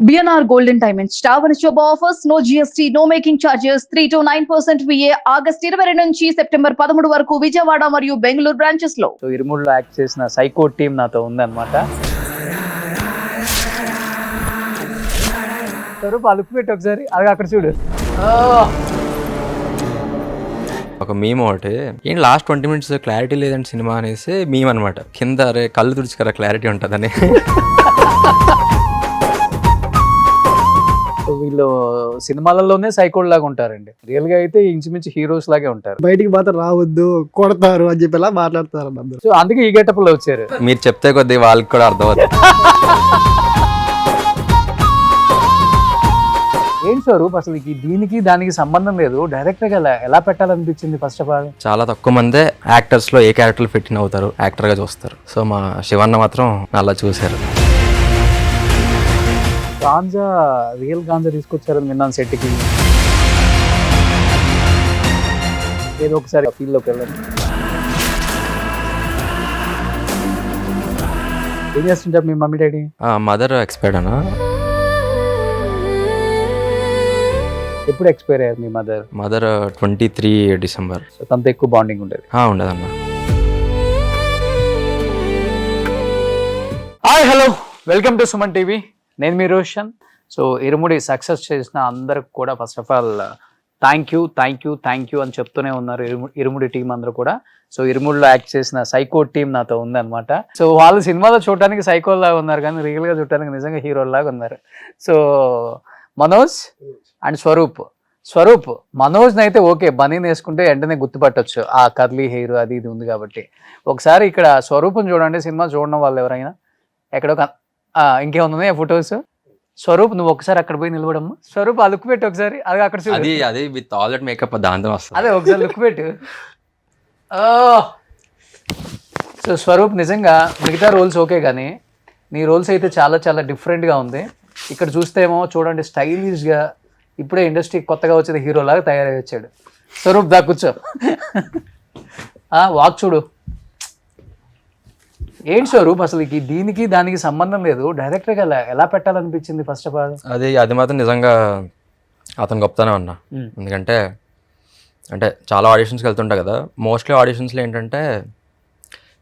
BNR Golden Diamonds Tower Job offers no GST, no making charges, 3 to 9% VA August 22 నుంచి September 13 వరకు విజయవాడ మరియు Bengaluru branches లో. So ఇరుముడిలో act చేసిన సైకో టీం నాతో ఉందన్నమాట. స్వరూప్ అలుపు పెట్టి ఒకసారి అది అక్కడ చూడు. ఒక మీమ్ ఒకటి ఏంటి లాస్ట్ 20 minutes క్లారిటీ లేదంటే సినిమా అనేసి మీమ్ అనమాట. కింద అరే కళ్ళు తుడుచుకరా క్లారిటీ ఉంటుందని. వీళ్ళు సినిమాలలోనే సైకోల్ లాగా ఉంటారండి, రియల్ గా అయితే ఇంచుమించు హీరోస్ లాగే ఉంటారు. బయటికి మాత్రం రావద్దు, కొడతారు అని చెప్పి ఎలా మాట్లాడతారు అందరూ. సో అందుకే ఈ గెటప్ లో వచ్చారు. మీరు చెప్తే కొద్ది వాళ్ళకి కూడా అర్థమవుతుంది. ఏంటి స్వరూప్ అసలు దీనికి దానికి సంబంధం లేదు, డైరెక్ట్ గా ఎలా పెట్టాలనిపించింది? ఫస్ట్ ఆఫ్ ఆల్ చాలా తక్కువ మందే యాక్టర్స్ లో ఏ క్యారెక్టర్ ఫిట్ ఇన్ అవుతారు, యాక్టర్ గా చూస్తారు. సో మా శివన్న మాత్రం అలా చూశారు. గాంజా, రియల్ గాంజా తీసుకొచ్చారని విన్నాను సెట్ కి. ఏదో ఒకసారి ఫీల్డ్ లోకి వెళ్ళండి. ఏం చేస్తుంటారు మీ మమ్మీ డాడీ? మదర్ ఎక్స్పైర్డ్ అన్నా. ఎప్పుడు ఎక్స్పైర్ అయ్యారు మీ మదర్? Mother 23 December. సో తనతో ఎక్కువ బాండింగ్ ఉండేది? ఉండదన్నా. Hi hello, welcome to Suman TV. నేను మీ రోషన్. సో ఇరుముడి సక్సెస్ చేసిన అందరికి కూడా first of all thank you అని చెప్తూనే ఉన్నారు ఇరుముడి టీం అందరూ కూడా. సో ఇరుముడిలో యాక్ట్ చేసిన సైకో టీం నాతో ఉందన్నమాట. సో వాళ్ళు సినిమాలో చూడడానికి సైకో లాగా ఉన్నారు, కానీ రియల్గా చూడడానికి నిజంగా హీరో లాగా ఉన్నారు. సో మనోజ్ అండ్ స్వరూప్ మనోజ్ని అయితే ఓకే, బనీని వేసుకుంటే వెంటనే గుర్తుపట్టవచ్చు, ఆ కర్లీ హెయిర్ అది ఇది ఉంది కాబట్టి. ఒకసారి ఇక్కడ స్వరూప్ని చూడండి, సినిమా చూడడం వాళ్ళు ఎవరైనా. ఎక్కడో ఇంకేమున్నాయి ఫొటోస్? స్వరూప్ నువ్వు ఒకసారి అక్కడ పోయి నిలబడమ్మా. స్వరూప్ ఆ లుక్ పెట్టు ఒకసారి, అది అక్కడ చూడు. అది విత్ ఆల్ దట్ మేకప్ దాంతో వస్తుంది. అదే ఒకసారి లుక్ పెట్టు. సో స్వరూప్ నిజంగా మిగతా రోల్స్ ఓకే, కానీ నీ రోల్స్ అయితే చాలా చాలా డిఫరెంట్గా ఉంది. ఇక్కడ చూస్తేమో చూడండి స్టైలిష్గా, ఇప్పుడే ఇండస్ట్రీ కొత్తగా వచ్చేది హీరోలాగా తయారై వచ్చాడు. స్వరూప్ దా కూర్చో. వాక్ చూడు. ఏంటి స్వరూప్ అసలు దీనికి దానికి సంబంధం లేదు, డైరెక్ట్గా ఎలా పెట్టాలనిపించింది ఫస్ట్ ఆఫ్ ఆల్? అది మాత్రం నిజంగా అతను గొప్పతనే ఉన్నా. ఎందుకంటే అంటే చాలా ఆడిషన్స్కి వెళ్తుంటా కదా, మోస్ట్లీ ఆడిషన్స్లో ఏంటంటే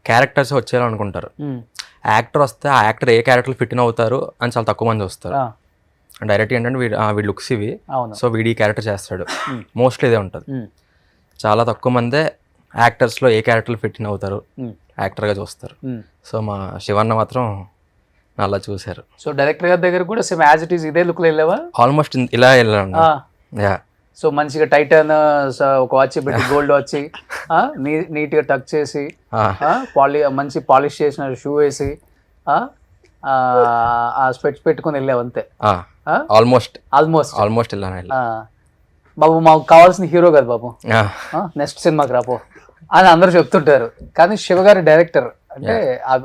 క్యారెక్టర్స్ వచ్చేయాలనుకుంటారు. యాక్టర్ వస్తే ఆ actor A character fit in అవుతారు అని చాలా తక్కువ మంది వస్తారు. డైరెక్ట్ ఏంటంటే వీడి లుక్స్ ఇవి, సో వీడి క్యారెక్టర్ చేస్తాడు, మోస్ట్లీ ఇదే ఉంటుంది. చాలా తక్కువ మందే యాక్టర్స్లో ఏ క్యారెక్టర్ ఫిట్ ఇన్ అవుతారు, యాక్టర్గా చూస్తారు. సో మా శివన్న మాత్రం అలా చూశారు. సో డైరెక్టర్ గారి దగ్గర కూడా సేమ్ యాజ్ ఇట్ ఈస్ ఇదే లుక్లో వెళ్ళావా? ఆల్మోస్ట్ ఇలా వెళ్ళాను. యా. సో మంచిగా టైటన్ ఒక వాచ్ పెట్టి, గోల్డ్ వాచ్ నీట్గా టక్ చేసి, మంచి పాలిష్ చేసిన షూ వేసి, ఆ స్పెట్స్ పెట్టుకుని వెళ్ళావు అంతే? ఆల్మోస్ట్ వెళ్ళాను. బాబు మాకు కావాల్సిన హీరో కదా బాబు, నెక్స్ట్ సినిమాకి రాపో అని అందరూ చెప్తుంటారు. కానీ శివగారి డైరెక్టర్ అంటే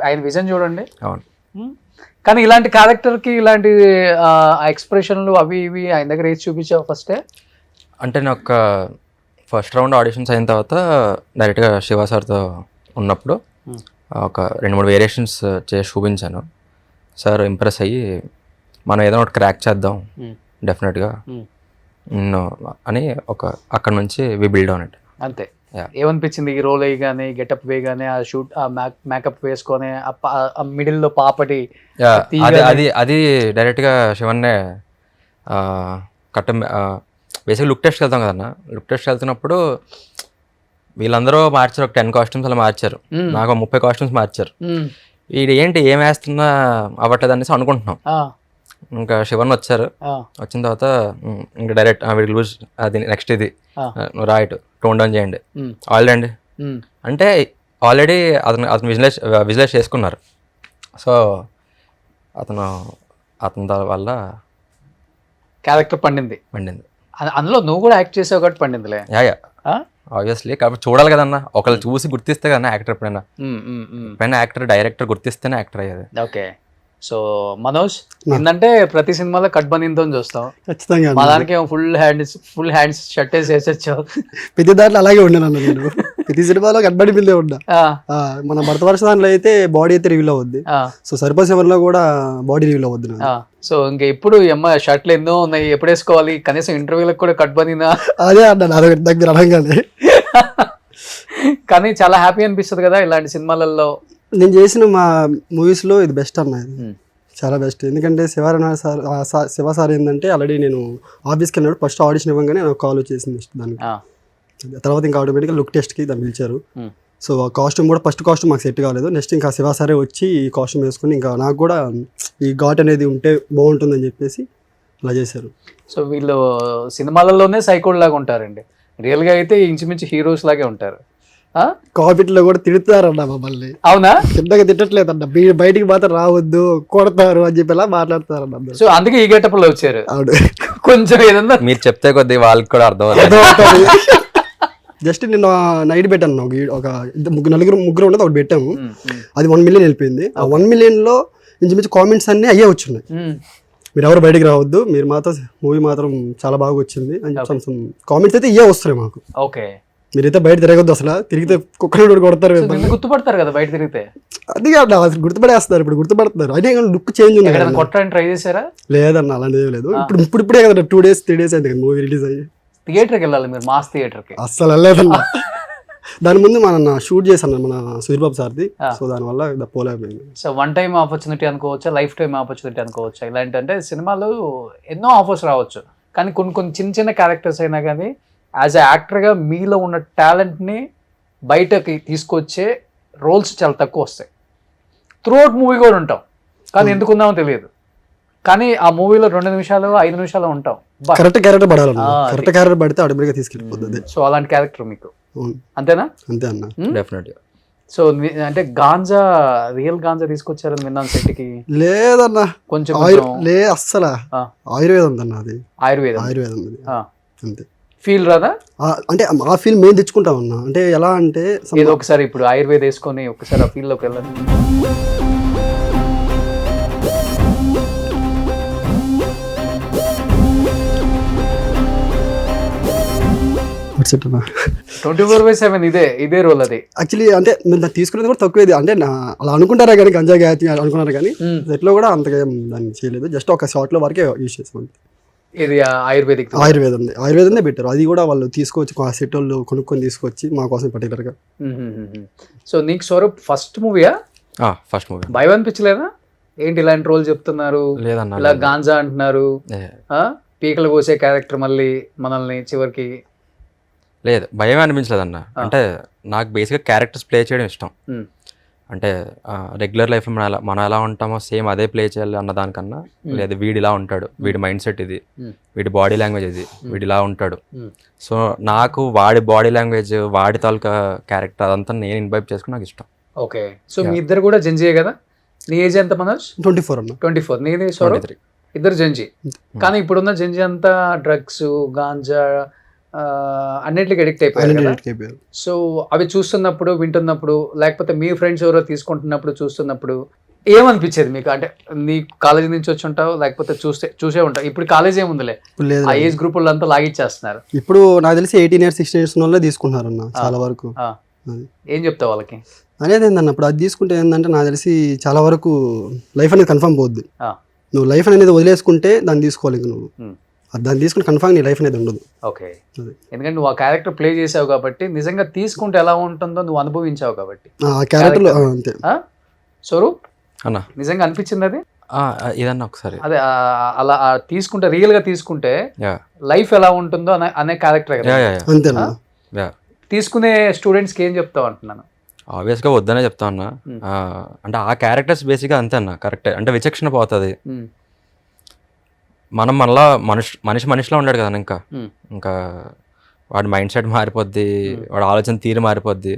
ఆయన విజన్ చూడండి. కానీ ఇలాంటి క్యారెక్టర్కి ఇలాంటి ఎక్స్ప్రెషన్లు అవి ఇవి ఆయన దగ్గర వేసి చూపించావు ఫస్టే? అంటే నేను ఒక ఫస్ట్ రౌండ్ ఆడిషన్స్ అయిన తర్వాత డైరెక్ట్గా శివ సార్తో ఉన్నప్పుడు ఒక 2-3 వేరియేషన్స్ చేసి చూపించాను. సార్ ఇంప్రెస్ అయ్యి మనం ఏదో ఒకటి క్రాక్ చేద్దాం డెఫినెట్గా అని అక్కడ నుంచి వి బిల్డ్ ఆన్ ఇట్. అంతే. ఏమనిపించింది ఈ రోల్ వేయగానే, గెటప్ వేయగానే, ఆ షూట్, ఆ మేకప్ వేసుకొని, ఆ మిడిల్లో పాపటి? అది డైరెక్ట్గా శివన్నే బేసిక్గా లుక్ టెస్ట్కి వెళ్తాం కదన్నా. లుక్ టెస్ట్కి వెళ్తున్నప్పుడు వీళ్ళందరూ మార్చారు, ఒక 10 కాస్ట్యూమ్స్ అలా మార్చారు, నాకు 30 కాస్ట్యూమ్స్ మార్చారు. వీడు ఏంటి ఏం వేస్తున్నా అవ్వట్లేదు అనేసి అనుకుంటున్నాం. ఇంకా శివన్ వచ్చారు, వచ్చిన తర్వాత ఇంకా డైరెక్ట్ వీడికి లూజ్, అది నెక్స్ట్ ఇది నువ్వు రైట్ టోన్ డౌన్ చేయండి ఆల్రెడీ అంటే ఆల్రెడీ అతను విజువలైజ్ చేసుకున్నారు. సో అతని వల్ల క్యారెక్టర్ పండింది. అందులో నువ్వు కూడా యాక్ట్ చేసావు కాబట్టి పండిందిలే. ఆబ్వియస్లీ. కాబట్టి చూడాలి కదన్నా, ఒకళ్ళు చూసి గుర్తిస్తే కదన్నా యాక్టర్ ఎప్పుడైనా యాక్టర్ డైరెక్టర్ గుర్తిస్తేనే యాక్టర్ అయ్యేది. ఓకే. సో మనోజ్ ఏంటంటే ప్రతి సినిమాలో కట్ బనీన్తో చూస్తాం, ఖచ్చితంగా. మా దానికి ఫుల్ హ్యాండ్స్ షర్ట్ వేసేసావు. ప్రతి దాంట్లో అలాగే ఉన్నాను నేను. ప్రతి సినిమాలో కట్బడి బిల్దే ఉన్నా. మన భర్త వర్ష దాంట్లో అయితే బాడీ అయితే రివీల్ అవుద్ది, సో సరిపోసే వల్ల కూడా బాడీ రివీల్ అవుద్ది. సో ఇంకా ఎప్పుడు అమ్మ షర్ట్లు ఎన్నో ఉన్నాయి, ఎప్పుడు వేసుకోవాలి, కనీసం ఇంటర్వ్యూలకు కూడా కట్ బనినా అదే అన్న నా దగ్గర అనగానే. కానీ చాలా హ్యాపీ అనిపిస్తుంది కదా ఇలాంటి సినిమాలలో. నేను చేసిన మా మూవీస్లో ఇది బెస్ట్ అన్న, ఇది చాలా బెస్ట్. ఎందుకంటే శివ సార్ ఏంటంటే ఆల్రెడీ నేను ఆఫీస్కి వెళ్ళినప్పుడు ఫస్ట్ ఆడిషన్ ఇవ్వగానే నాకు కాల్ వచ్చేసింది దానికి. తర్వాత ఇంకా ఆటోమేటిక్గా లుక్ టెస్ట్కి దాన్ని పిలిచారు. సో ఆ కాస్ట్యూమ్ కూడా ఫస్ట్ కాస్ట్యూమ్ మాకు సెట్ కాలేదు. నెక్స్ట్ ఇంకా శివ సారే వచ్చి ఈ కాస్ట్యూమ్ వేసుకుని ఇంకా నాకు కూడా ఈ ఘాట్ అనేది ఉంటే బాగుంటుందని చెప్పేసి అలా చేశారు. సో వీళ్ళు సినిమాలలోనే సైకోడ్ లాగా ఉంటారండి, రియల్గా అయితే ఇంచుమించు హీరోస్ లాగే ఉంటారు. కామెంట్లో కూడా తిడతారన్న మమ్మల్ని. అవునా? కిందకి తిట్టట్లేదన్న, బయటికి మాత్రం రావద్దు, కొడతారు అని చెప్పి ఇలా మాట్లాడతారన్న. సో అందుకే ఈ గెటప్ లో వచ్చారు. అవును, కొంచెం ఏదన్నా మీరు చెప్తే కొద్ది వాళ్ళకి కూడా అర్థం అవుతుంది. జస్ట్ నేను నైట్ పెట్టాను ఒక ముగ్గురు ఉన్నది ఒకటి పెట్టాము. అది 1 million వెళ్ళిపోయింది. ఆ 1 millionలో ఇంచుమించు కామెంట్స్ అన్నీ అయ్యే వచ్చున్నాయి. మీరు ఎవరు బయటికి రావద్దు, మీరు మాత్రం మూవీ మాత్రం చాలా బాగా వచ్చింది అని చెప్పి కామెంట్స్ అయితే ఇవే వస్తున్నాయి మాకు. ఓకే, మీరైతే బయట తిరగద్దు, అసలు తిరిగితే కుక్కలు కొడతారు, గుర్తుపడతారు కదా బయట తిరిగితే. అది కాదు అసలు గుర్తుపడేస్తారు, ఇప్పుడు గుర్తుపడుతున్నారు. అదే లుక్ చేంజ్ ఉంది. కొట్టడానికి ట్రై చేశారా? లేదన్న, అలాంటిది లేదు. ఇప్పుడే కదా 2 days 3 days అయింది కదా మూవీ రిలీజ్ అయ్యి. థియేటర్కి వెళ్ళాలి మీరు, మాస్ థియేటర్కి. అస్సలు వెళ్ళలేదన్న. దాని ముందు మన షూట్ చేశాను మన సుధీర్ బాబు సార్ది. సో దానివల్ల పోలేకపోయింది. సో వన్ టైం ఆపర్చునిటీ అనుకోవచ్చా, లైఫ్ టైం ఆపర్చునిటీ అనుకోవచ్చా? ఇలాంటి అంటే సినిమాలు ఎన్నో ఆఫర్స్ రావచ్చు, కానీ కొన్ని చిన్న చిన్న క్యారెక్టర్స్ అయినా కానీ యాజ్ ఎ యాక్టర్గా మీలో ఉన్న టాలెంట్ని బయటకి తీసుకొచ్చే రోల్స్ చాలా తక్కువ వస్తాయి. త్రూఅవుట్ మూవీ కూడా ఉంటాం, కానీ ఎందుకుందామో తెలియదు. కానీ ఆ మూవీలో 2 నిమిషాలు 5 నిమిషాలు ఉంటాం. కరెక్ట్ క్యారెక్టర్ పడాలన్న, కరెక్ట్ క్యారెక్టర్ పడితే ఆటోమేటిక్గా తీసుకెళ్ళిపోతుంది. సో అలాంటి క్యారెక్టర్ మీకు అంతేనా? అంతే అన్న, డెఫినెట్గా. సో అంటే గాంజా, రియల్ గాంజా తీసుకొచ్చారని విన్నాను సెట్కి. లేదన్న, కొంచెం అస్సలు ఆయుర్వేదం అన్న, అది ఆయుర్వేదం అంతే. ఫీల్ రాదా? అంటే ఆ ఫీల్ మేము తెచ్చుకుంటాం అన్న. అంటే ఎలా అంటే ఏదో ఒకసారి ఇప్పుడు ఆయుర్వేద వేసుకొని ఒకసారి ఆ ఫీల్ లోకి వెళ్ళండి. సెట్ అన్న. 24/7 ఇదే రోల్. అది యాక్చువల్లీ అంటే మేము తీసుకునేది కూడా తక్కువేది. అంటే అలా అనుకుంటారా కానీ గంజా గ్యాతి అనుకున్నారా కానీ సెట్లో కూడా అంతగా దాన్ని చేయలేదు. జస్ట్ ఒక షార్ట్లో వరకే యూజ్ చేసాం. ఇది ఆయుర్వేదందే పెట్టారు. అది కూడా వాళ్ళు తీసుకొచ్చి ఆ సెట్ వాళ్ళు కొనుక్కొని తీసుకొచ్చి మా కోసం పర్టికులర్గా. సో నీకు స్వరూప్ ఫస్ట్ మూవీయా? First movie. భయం అనిపించలేదా? ఏంటి ఇలాంటి రోల్ చెప్తున్నారు, లేదన్నా ఇలా గాంజా అంటున్నారు, పీకలు కోసే క్యారెక్టర్ మళ్ళీ మనల్ని చివరికి? లేదు, భయం అనిపించలేదన్న. అంటే నాకు బేసిక్గా క్యారెక్టర్స్ ప్లే చేయడం ఇష్టం. అంటే రెగ్యులర్ లైఫ్ మనం ఎలా ఉంటామో సేమ్ అదే ప్లే చేయాలి అన్న దానికన్నా, లేదు వీడు ఇలా ఉంటాడు, వీడి మైండ్ సెట్ ఇది, వీడి బాడీ లాంగ్వేజ్ ఇది, వీడు ఇలా ఉంటాడు. సో నాకు వాడి బాడీ లాంగ్వేజ్, వాడి తాలూకా క్యారెక్టర్ అదంతా నేను ఇన్వైబ్ చేసుకుని నాకు ఇష్టం. ఓకే. సో మీ ఇద్దరు కూడా జెన్జీ కదా? నీ ఏజ్ ఎంత మనోజ్? 24 అన్న. 24. నీది స్వరూప్? 23. ఇద్దరు జెన్జీ. కానీ ఇప్పుడున్న జెన్జీ అంతా డ్రగ్స్, గాంజా అన్నిటికి అడిక్ట్ అయిపోయారు. సో అవి చూస్తున్నప్పుడు, వింటున్నప్పుడు, లేకపోతే మీ ఫ్రెండ్స్ ఎవరో తీసుకుంటున్నప్పుడు, చూస్తున్నప్పుడు ఏమనిపించేది మీకు? అంటే నీ కాలేజీ నుంచి వచ్చి ఉంటావు, లేకపోతే చూసే ఉంటావు. ఇప్పుడు కాలేజ్ ఏముందిలే, ఆ ఏజ్ గ్రూప్ వాళ్ళంతా లాగిచ్చేస్తున్నారు. ఇప్పుడు నాకు తెలిసి 18 years 16 years వాళ్ళే తీసుకుంటున్నారు అన్న చాలా వరకు. ఏం చెప్తావు వాళ్ళకి? అనేది ఏంటన్న, ఇప్పుడు అది తీసుకుంటే ఏంటంటే నాకు తెలిసి చాలా వరకు లైఫ్ అనేది కన్ఫర్మ్ పోద్ది. నువ్వు లైఫ్ అనేది వదిలేసుకుంటే దాన్ని తీసుకోవాలి, నువ్వు దాన్ని తీసుకుని కన్ఫర్మ్ నీ లైఫ్ అనేది ఉండదు. ఓకే. ఎందుకంటే నువ్వు ఆ క్యారెక్టర్ ప్లే చేసావు కాబట్టి, నిజంగా తీసుకుంటే ఎలా ఉంటుందో నువ్వు అనుభవించావు కాబట్టి ఆ క్యారెక్టర్. అంతే స్వరూప్ అన్న, నిజంగా అనిపించింది అది? ఇదన్నా ఒకసారి అదే అలా తీసుకుంటే, రియల్ గా తీసుకుంటే లైఫ్ ఎలా ఉంటుందో అనే క్యారెక్టర్ కదా. అంతేనా? తీసుకునే స్టూడెంట్స్కి ఏం చెప్తావు అంటున్నాను. ఆబ్వియస్గా వద్దనే చెప్తా అన్నా. అంటే ఆ క్యారెక్టర్స్ బేసిక్గా అంతే అన్న, కరెక్టే. అంటే విచక్షణ పోతుంది. మనం మనలా మనిషిలో ఉన్నాడు కదా ఇంకా వాడి మైండ్ సెట్ మారిపోద్ది, వాడి ఆలోచన తీరు మారిపోద్ది.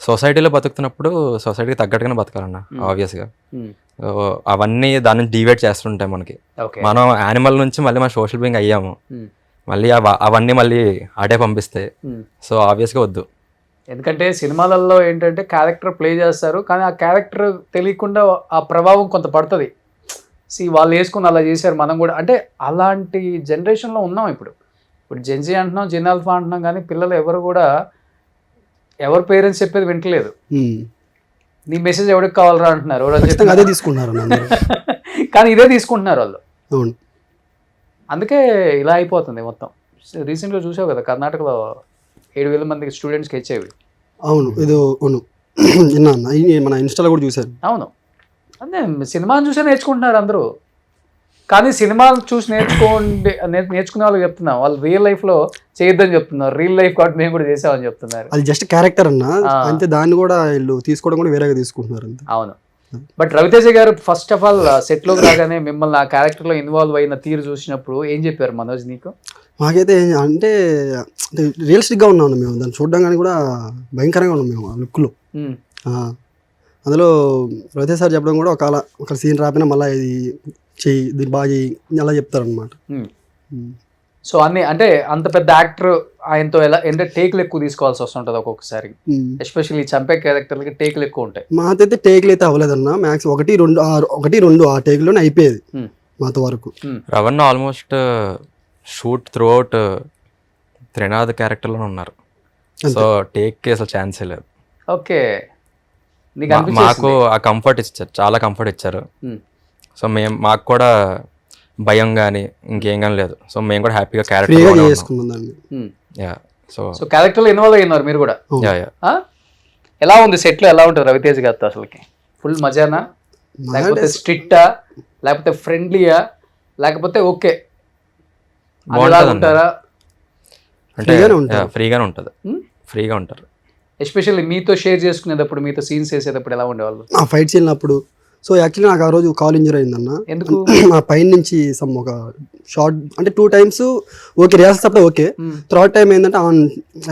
సొసైటీలో బతుకుతున్నప్పుడు సొసైటీకి తగ్గట్టుగానే బతకాలన్న ఆబ్వియస్గా. అవన్నీ దాని నుంచి డివైడ్ చేస్తుంటాయి మనకి. మనం యానిమల్ నుంచి మళ్ళీ మన సోషల్ బీయింగ్ అయ్యాము, మళ్ళీ అవన్నీ మళ్ళీ అడే పంపిస్తాయి. సో ఆబ్వియస్గా వద్దు. ఎందుకంటే సినిమాలలో ఏంటంటే క్యారెక్టర్ ప్లే చేస్తారు, కానీ ఆ క్యారెక్టర్ తెలియకుండా ఆ ప్రభావం కొంత పడుతుంది. వాళ్ళు వేసుకుని అలా చేశారు, మనం కూడా అంటే అలాంటి జనరేషన్లో ఉన్నాం ఇప్పుడు. జెన్జీ అంటున్నాం, జెన్ ఆల్ఫా అంటున్నాం, కానీ పిల్లలు ఎవరు కూడా ఎవరు పేరెంట్స్ చెప్పేది వింటలేదు. నీ మెసేజ్ ఎవరికి కావాలరా అంటున్నారు, అదే తీసుకుంటున్నారు. కానీ ఇదే తీసుకుంటున్నారు వాళ్ళు, అవును. అందుకే ఇలా అయిపోతుంది మొత్తం. రీసెంట్గా చూసావు కదా కర్ణాటకలో 7,000 మందికి స్టూడెంట్స్కి హెచ్ఐవి. అవును, ఇది అవును విన్నా అన్న, ఇది మన ఇన్స్టాలో కూడా చూశాను. అవును, అదే సినిమాని చూసే నేర్చుకుంటున్నారు అందరూ. కానీ సినిమాలు చూసి నేర్చుకునే వాళ్ళు చెప్తున్నాం, వాళ్ళు రియల్ లైఫ్లో చేయొద్దని చెప్తున్నారు. రియల్ లైఫ్ కాబట్టి మేము కూడా చేసామని చెప్తున్నారు. అది జస్ట్ క్యారెక్టర్ అన్న, అంతే. దాన్ని కూడా వీళ్ళు తీసుకోవడం కూడా వేరేగా తీసుకుంటున్నారు అంతే. అవును. బట్ రవితేజ గారు ఫస్ట్ ఆఫ్ ఆల్ సెట్లోకి రాగానే మిమ్మల్ని ఆ క్యారెక్టర్లో ఇన్వాల్వ్ అయిన తీరు చూసినప్పుడు ఏం చెప్పారు మనోజ్ నీకు? మాకైతే అంటే రియలిస్టిక్గా ఉన్నాం మేము, దాన్ని చూడడం కానీ కూడా భయంకరంగా ఉన్నాం మేము ఆ లుక్లో. అందులో రవితేజ సార్ చెప్పడం కూడా ఒక సీన్ రాపినా మళ్ళీ ఇది చెయ్యి, దీన్ని బాగా చెయ్యి అలా చెప్తారనమాట. సో అన్ని అంటే అంత పెద్ద యాక్టర్ ఆయనతో ఎలా అంటే టేక్లు ఎక్కువ తీసుకోవాల్సి వస్తుంటుంది ఒక్కొక్కసారి, ఎస్పెషల్లీ చంపే క్యారెక్టర్లకి టేక్లు ఎక్కువ ఉంటాయి. మాకైతే టేక్లు అయితే అవ్వలేదన్న, మ్యాక్స్ 1-2 ఆ టేక్లోనే అయిపోయేది మాతో వరకు. Ravan almost shoot throughout Trinath క్యారెక్టర్లోనే ఉన్నారు. సో టేక్కి అసలు ఛాన్సే లేదు. ఓకే, మాకు ఆ కంఫర్ట్ ఇచ్చారు, చాలా కంఫర్ట్ ఇచ్చారు. సో మాకు కూడా భయం కానీ ఇంకేం కానీ లేదు. సో మేము కూడా హ్యాపీగా క్యారెక్టర్ చేసుకున్నాం దాన్ని. సో క్యారెక్టర్లో ఇన్వాల్వ్ అయినారు మీరు కూడా. ఎలా ఉంది సెట్లో, ఎలా ఉంటుంది రవితేజ గారితో? అసలుకి ఫుల్ మజానా, లేకపోతే స్ట్రిక్టా, లేకపోతే ఫ్రెండ్లీయా, లేకపోతే ఓకే ఉంటారా? అంటే ఫ్రీగానే ఉంటుంది, ఫ్రీగా ఉంటారు. ఎస్పెషల్లీ మీతో షేర్ చేసుకునేటప్పుడు, మీతో సీన్స్ చేసేటప్పుడు ఎలా ఉండేవాళ్ళు? ఆ ఫైట్ సీన్లప్పుడు. సో యాక్చువల్లీ నాకు ఆ రోజు కాల్ ఇంజరీ అయిందన్న. ఎందుకు? ఆ పైన నుంచి ఒక షార్ట్ అంటే 2 times ఓకే, రిహార్సల్స్ అప్పుడు ఓకే. థర్డ్ టైం ఏంటంటే ఆన్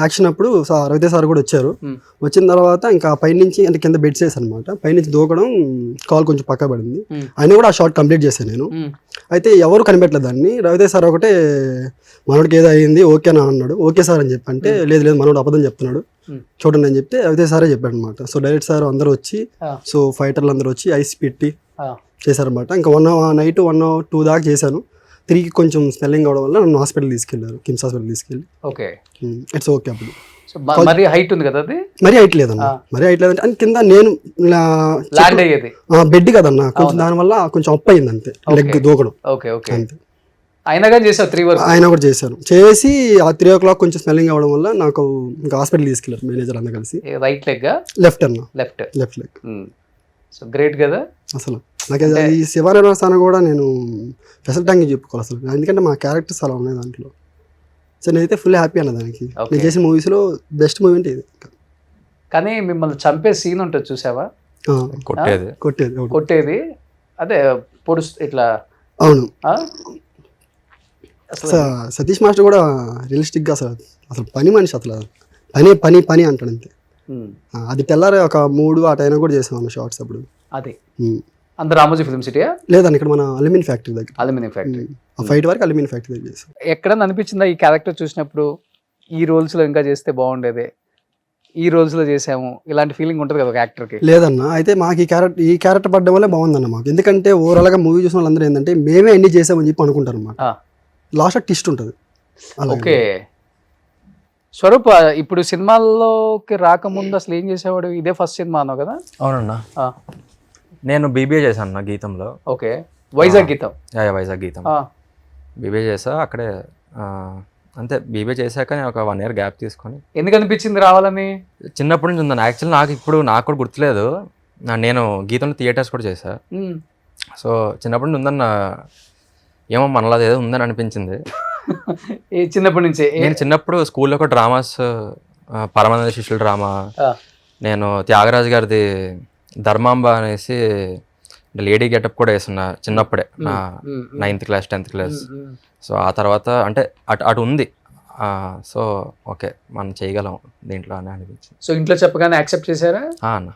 యాక్షన్ అప్పుడు రవితేజ సార్ కూడా వచ్చారు. వచ్చిన తర్వాత ఇంకా పైన నుంచి అంటే కింద బెడ్ చేసి అనమాట, పైనుంచి దూకడం, కాల్ కొంచెం పక్క పడింది. అయినా కూడా ఆ షార్ట్ కంప్లీట్ చేశాను నేను. అయితే ఎవరు కనిపెట్టలేదు దాన్ని. రవితేజ సార్ ఒకటే మనోడికి ఏదో అయింది ఓకే అని అన్నాడు. ఓకే సార్ అని చెప్పి అంటే లేదు మనోడు అబద్ధం చెప్తున్నాడు చూడండి అని చెప్తే రవితేజ సారే చెప్పాడు అనమాట. సో డైరెక్ట్ సార్ అందరూ వచ్చి, సో ఫైటర్లు అందరూ వచ్చి ఐస్ పెట్టి చేశారనమాట. ఇంకా 1 నైట్ 1-2 దాకా చేశాను. 3కి కొంచెం స్మెల్లింగ్ అవడం వల్ల నన్ను హాస్పిటల్ తీసుకెళ్లారు, కిమ్స్ హాస్పిటల్ తీసుకెళ్ళి. Okay, it's okay. అప్పుడు మరి హైట్ ఉంది కదా, అది మరీ హైట్ లేదన్న, మరీ హైట్ లేదంటే అని కింద నేను ల్యాండ్ అయ్యేది బెడ్ కదన్న, కొంచెం దానివల్ల కొంచెం అప్ అయింది అంతే, లెగ్ దూకడం అంతే. అయినా కానీ చేశారు 3 వరకు? ఆయన కూడా చేశాను. చేసి ఆ 3 o'clock కొంచెం స్మెల్లింగ్ అవ్వడం వల్ల నాకు ఇంకా హాస్పిటల్ తీసుకెళ్లారు మేనేజర్ అందరూ కలిసి. రైట్ లెగ్ లెఫ్ట్ అన్న, లెఫ్ట్ లెగ్. సో గ్రేట్ కదా అసలు. నాకు ఈ శివనివాసాన కూడా నేను స్పెషల్ థ్యాంక్ యూ చెప్పుకోవాలి అసలు, ఎందుకంటే మా క్యారెక్టర్స్ అలా ఉన్నాయి దాంట్లో. సో నేనైతే ఫుల్ హ్యాపీ అన్న దానికి. నేను చేసిన మూవీస్లో బెస్ట్ మూవీ అంటే ఇది. కానీ మిమ్మల్ని చంపే సీన్ ఉంటుంది చూసావా? కొట్టేది అదే పొడుస్తు ఇట్లా. అవును, సతీష్ మాస్టర్ కూడా రియలిస్టిక్గా అసలు పని మనిషి, అసలు పని అంటాడు అంతే. అది తెల్లారే ఒక 3 ఆ టైం కూడా చేసాం అన్న షార్ట్స్ అప్పుడు. అది అందరు రామోజీ ఫిల్మ్ సిటీయా? లేదండి, ఇక్కడ మన అల్యూమినియం ఫ్యాక్టరీ దగ్గర. అల్యూమినియం ఫ్యాక్టరీ ఆ ఫైట్ వరకు అల్యూమినియం ఫ్యాక్టరీ దగ్గర చేసాం. ఎక్కడన్నా అనిపించిందా ఈ క్యారెక్టర్ చూసినప్పుడు ఈ రోల్స్లో ఇంకా చేస్తే బాగుండేది, ఈ రోల్స్లో చేసాము, ఇలాంటి ఫీలింగ్ ఉంటుంది కదా ఒక యాక్టర్కి? లేదన్న, అయితే మాకు ఈ క్యారెక్టర్ పడ్డం వల్లే బాగుందన్న మాకు. ఎందుకంటే ఓవరాల్గా మూవీ చూసిన వాళ్ళందరూ ఏంటంటే మేమే అన్ని చేసామని చెప్పి అనుకుంటారు అన్నమాట. లాస్ట్ ట్విస్ట్ ఉంటుంది. ఓకే, స్వరూప్ ఇప్పుడు సినిమాల్లోకి రాకముందు అసలు ఏం చేసేవాడు? ఇదే ఫస్ట్ సినిమా అన్నావు కదా? అవునన్నా, నేను బీబీఏ చేశాను నా గీతంలో. ఓకే, వైజాగ్ గీతం. వైజాగ్ గీతం బీబీఏ చేసా అక్కడే. అంతే, బీబీఏ చేశాక నేను ఒక 1 year గ్యాప్ తీసుకొని. ఎందుకు అనిపించింది రావాలని? చిన్నప్పటి నుంచి ఉందని. యాక్చువల్లీ నాకు కూడా గుర్తులేదు. నేను గీతంలో థియేటర్స్ కూడా చేశా. సో చిన్నప్పటి నుంచి ఉందన్న, ఏమో మనలో ఏదో ఉందని అనిపించింది. చిన్నప్పటి నుంచి నేను చిన్నప్పుడు స్కూల్లో కూడా డ్రామాస్, పరమానంద శిష్యుల డ్రామా, నేను త్యాగరాజు గారిది ధర్మాంబ అనేసి లేడీ గెటప్ కూడా వేస్తున్నా చిన్నప్పుడే, నా 9th class 10th class. So ఆ తర్వాత అంటే అటు ఉంది. సో ఓకే మనం చేయగలం దీంట్లో అని అనిపించింది. సో ఇంట్లో చెప్పగానే యాక్సెప్ట్ చేశారా? అన్న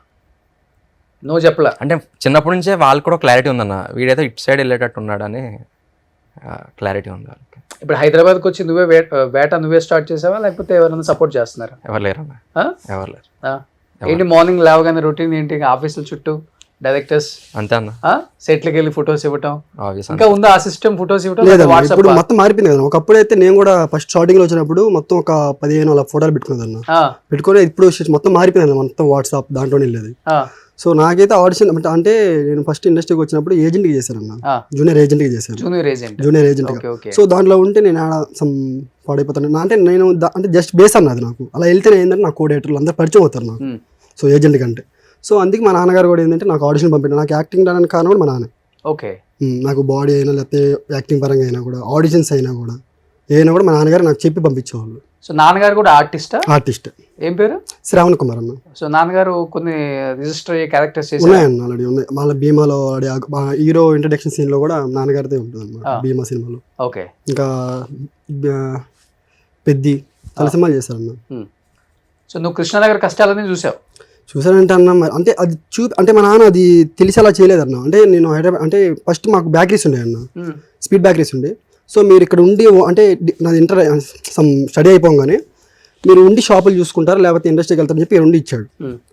నో చెప్పలా అంటే చిన్నప్పటి నుంచే వాళ్ళు కూడా క్లారిటీ ఉందన్న, వీడైతే ఇటు సైడ్ వెళ్ళేటట్టు ఉన్నాడని క్లారిటీ ఉంది. ఇప్పుడు హైదరాబాద్కి వచ్చి వేట నువ్వే స్టార్ట్ చేసావా, లేకపోతే ఎవరైనా సపోర్ట్ చేస్తున్నారా? ఎవరు లేరు అన్న, ఎవరు లేరు. ఏంటి మార్నింగ్ లేవగానే రొటీన్ ఏంటి? ఆఫీసుల చుట్టూ డైరెక్టర్స్ అంతే అన్న, సెట్లకి వెళ్ళి ఫొటోస్ ఇవ్వటం ఇంకా ఉందా ఆ సిస్టమ్? ఫొటోస్ ఇవ్వటం ఇప్పుడు మొత్తం మారిపోయింది కదా. ఒకప్పుడు అయితే నేను కూడా ఫస్ట్ స్టార్టింగ్ లో వచ్చినప్పుడు మొత్తం ఒక 15 అలా ఫోటోలు పెట్టుకునేది అన్న, పెట్టుకుని ఇప్పుడు మొత్తం మారిపోయింది మొత్తం వాట్సాప్ దాంట్లోనే వెళ్ళేది. సో నాకైతే ఆడిషన్ అంటే నేను ఫస్ట్ ఇండస్ట్రీకి వచ్చినప్పుడు ఏజెంట్కి చేశాను అన్న, జూనియర్ ఏజెంట్కి చేశాను, జూనియర్ ఏజెంట్గా. సో దాంట్లో ఉంటే నేను సమ్ పాడైపోతాను అంటే నేను అంటే జస్ట్ బేస్ అన్నది నాకు. అలా వెళ్తే ఏంటంటే నాకు కోడేటర్లు అందరూ పరిచయం అవుతారు నాకు, సో ఏజెంట్ కంటే. సో అందుకే మా నాన్నగారు కూడా ఏంటంటే నాకు ఆడిషన్ పంపించారు. నాకు యాక్టింగ్ రావడానికి కారణం కూడా మా నాన్న. ఓకే, నాకు బాడీ అయినా లేకపోతే యాక్టింగ్ పరంగా అయినా కూడా, ఆడిషన్స్ అయినా కూడా ఏమైనా కూడా మా నాన్నగారు నాకు చెప్పి పంపించేవాళ్ళు. సో నాన్నగారు కూడా ఆర్టిస్ట్. ఏం పేరు? శ్రావణ్ కుమార్ అన్న. సో నాన్నగారు కొన్ని రిజిస్టర్ అయ్యే క్యారెక్టర్స్ ఉన్నాయన్న, ఆల్రెడీ ఉన్నాయి. మళ్ళీ భీమాలో హీరో ఇంట్రడక్షన్ సీన్ లో కూడా నాన్నగారితో ఉంటుంది అన్నమాట భీమా సినిమాలో. ఓకే, ఇంకా పెద్ది చాలా సినిమాలు చేశారన్న. సో నువ్వు కృష్ణానగర్ కష్టాలని చూసానంటే అన్న, అంటే అది అంటే మా నాన్న అది తెలిసి అలా చేయలేదన్న. అంటే నేను హైదరాబాద్ అంటే ఫస్ట్ మాకు బేకరీస్ ఉండే అన్న, స్పీడ్ బేకరీస్ ఉండే. సో మీరు ఇక్కడ ఉండి అంటే నాది స్టడీ అయిపోగానే మీరు ఉండి షాపులు చూసుకుంటారు లేకపోతే ఇండస్ట్రీకి వెళ్తారని చెప్పి ఉండి ఇచ్చాడు.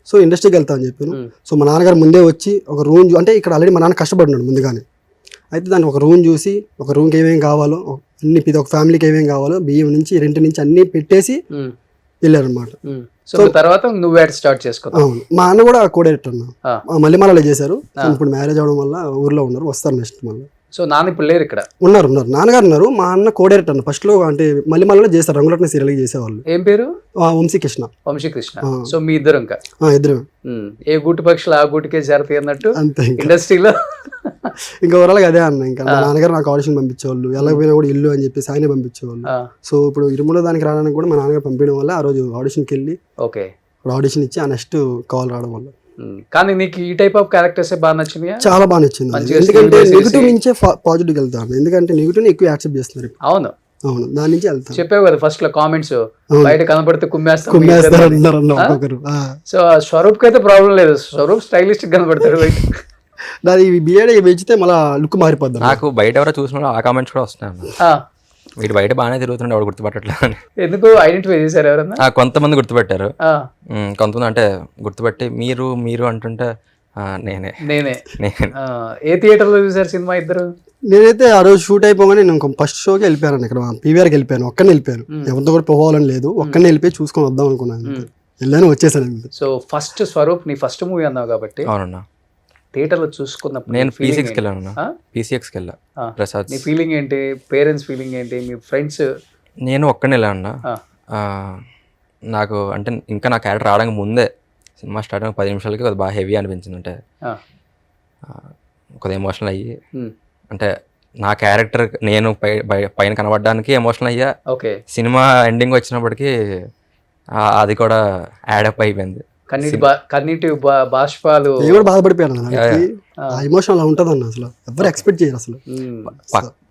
సో ఇండస్ట్రీకి వెళ్తా అని చెప్పాను. సో మా నాన్నగారు ముందే వచ్చి ఒక రూమ్ అంటే ఇక్కడ ఆల్రెడీ మా నాన్న కష్టపడినాడు ముందుగానే. అయితే దానికి ఒక రూమ్ చూసి, ఒక రూమ్కి ఏమేమి కావాలో అన్ని, ఒక ఫ్యామిలీకి ఏమేమి కావాలో బియ్యం నుంచి రెంట్ నుంచి అన్ని పెట్టేసి వెళ్ళారనమాట. సో తర్వాత నువ్వు స్టార్ట్ చేసుకో. అవును, మా అన్న కూడా కోడైరెక్టర్ అన్న, మల్లెమాలలో చేశారు. ఇప్పుడు మ్యారేజ్ అవడం వల్ల ఊర్లో ఉన్నారు, వస్తారు నెక్స్ట్ మళ్ళీ. సో నాన్న ఇప్పుడు లేరు ఇక్కడ? ఉన్నారు, నాన్నగారు ఉన్నారు. మా అన్న కోడైరెక్టర్ అన్న, ఫస్ట్ లో అంటే మల్లెమాలలో చేస్తారు, రంగులట్న సీరియల్ చేసేవాళ్ళు. ఏం పేరు? వంశీకృష్ణ. సో మీ ఇద్దరు ఇంకా ఇద్దరు ఏ గూటి పక్షులు ఆ గూటికే చేరతాయి అన్నట్టు అంతే ఇండస్ట్రీలో. ఇంకా ఓవరాల్ అదే అన్న. ఇంకా మా నాన్నగారు నాకు ఆడిషన్ పంపించేవాళ్ళు, ఎలా పోయినా కూడా ఇల్లు అని చెప్పేసి ఆయనే పంపించేవాళ్ళు. సో ఇప్పుడు ఇరుములో దానికి రావడానికి కూడా మా నాన్నగారు పంపించడం వల్ల ఆ రోజు ఆడిషన్కి వెళ్ళి ఆడిషన్ ఇచ్చి ఆ నెక్స్ట్ కాల్ రావడం వల్ల. కానీ నీకు ఈ టైప్ ఆఫ్ క్యారెక్టర్స్ బాగా నచ్చింది? చాలా బాగా నచ్చింది, ఎందుకంటే నెగిటివ్ నుంచే పాజిటివ్ వెళ్తాను. ఎందుకంటే నెగిటివ్ ఎక్కువ యాక్సెప్ట్ చేస్తున్నారు. అవును, దాని నుంచి వెళ్తాను. చెప్పావు కదా ఫస్ట్ లో కామెంట్స్, బయట కనపడితే కుమ్మేస్తారు. సో స్వరూప్ అయితే ప్రాబ్లం లేదు, స్వరూప్ స్టైలిష్ కనపడతాడు బయట. దాని బియర్డ్ పెంచితే మళ్ళీ లుక్ మారిపోద్ది. నాకు బయట ఎవరో చూసిన ఆ కామెంట్స్ కూడా వస్తున్నాయి, వీటి బయట బాగానే తిరుగుతుండే వాడు గుర్తుపట్టట్లేదు అని. ఎందుకు ఐడెంటిఫై చేశారు ఎవరన్నా? కొంతమంది గుర్తుపెట్టారు, కొంతమంది అంటే గుర్తుపెట్టి మీరు అంటుంటే నేనే. ఏ థియేటర్ లో చూసారు సినిమా ఇద్దరు? నేనైతే ఆ రోజు షూట్ అయిపోగానే నేను ఫస్ట్ షోకి వెళ్ళిపోయాను, ఇక్కడ పీవీఆర్కి వెళ్ళిపోయాను. ఒక్కనే వెళ్ళిపోయాను, ఎవరితో కూడా పోవాలని లేదు, ఒక్కనే వెళ్ళిపోయి చూసుకొని వద్దాం అనుకున్నాను. వెళ్ళాను, వచ్చేసాను. సో ఫస్ట్ స్వరూప్ నీ ఫస్ట్ మూవీ అన్నావు కాబట్టి అవునన్నా థియేటర్ లో చూసుకున్నప్పుడు నేను PCXకి వెళ్ళాను, PCXకి వెళ్ళా. ప్రసాద్, నీ ఫీలింగ్ ఏంటి? పేరెంట్స్ ఫీలింగ్ ఏంటి? మీ ఫ్రెండ్స్? నేను ఒక్కనే వెళ్ళాను. నాకు అంటే ఇంకా నా క్యారెక్టర్ రావడానికి ముందే సినిమా స్టార్ట్ అయిన 10 నిమిషాలకి అది బాగా హెవీ అనిపించింది. అంటే కొద్దిగా ఎమోషనల్ అయ్యి, అంటే నా క్యారెక్టర్ నేను పైన కనబడడానికి ఎమోషనల్ అయ్యా. సినిమా ఎండింగ్ వచ్చినప్పటికీ అది కూడా యాడప్ అయిపోయింది. కన్నీటి బాష్పాలు. నేను కూడా బాధపడిపోయాను, ఎమోషన్ అలా ఉంటుంది అన్న, అసలు ఎవరు ఎక్స్పెక్ట్ చేయరు అసలు.